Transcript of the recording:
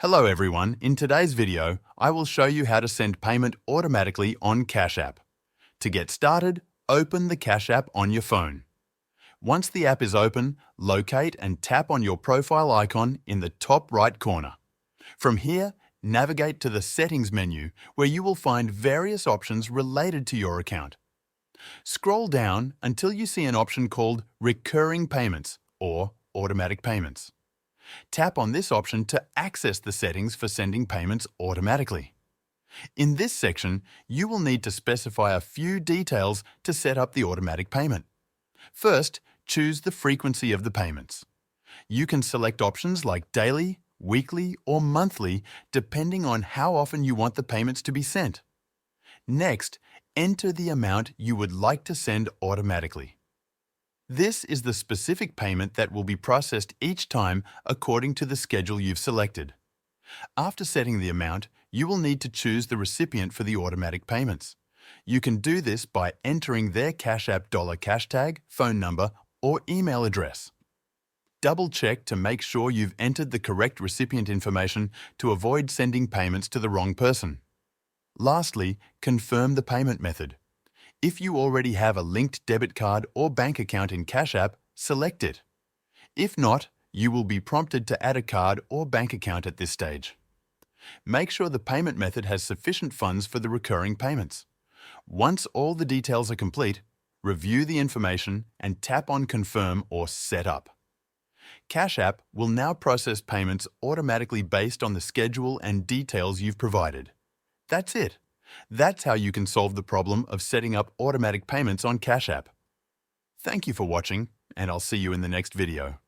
Hello everyone, in today's video, I will show you how to send payment automatically on Cash App. To get started, open the Cash App on your phone. Once the app is open, locate and tap on your profile icon in the top right corner. From here, navigate to the Settings menu where you will find various options related to your account. Scroll down until you see an option called Recurring Payments or Automatic Payments. Tap on this option to access the settings for sending payments automatically. In this section, you will need to specify a few details to set up the automatic payment. First, choose the frequency of the payments. You can select options like daily, weekly, or monthly depending on how often you want the payments to be sent. Next, enter the amount you would like to send automatically. This is the specific payment that will be processed each time according to the schedule you've selected. After setting the amount, you will need to choose the recipient for the automatic payments. You can do this by entering their Cash App $cash tag, phone number, or email address. Double-check to make sure you've entered the correct recipient information to avoid sending payments to the wrong person. Lastly, confirm the payment method. If you already have a linked debit card or bank account in Cash App, select it. If not, you will be prompted to add a card or bank account at this stage. Make sure the payment method has sufficient funds for the recurring payments. Once all the details are complete, review the information and tap on Confirm or Set Up. Cash App will now process payments automatically based on the schedule and details you've provided. That's it. That's how you can solve the problem of setting up automatic payments on Cash App. Thank you for watching, and I'll see you in the next video.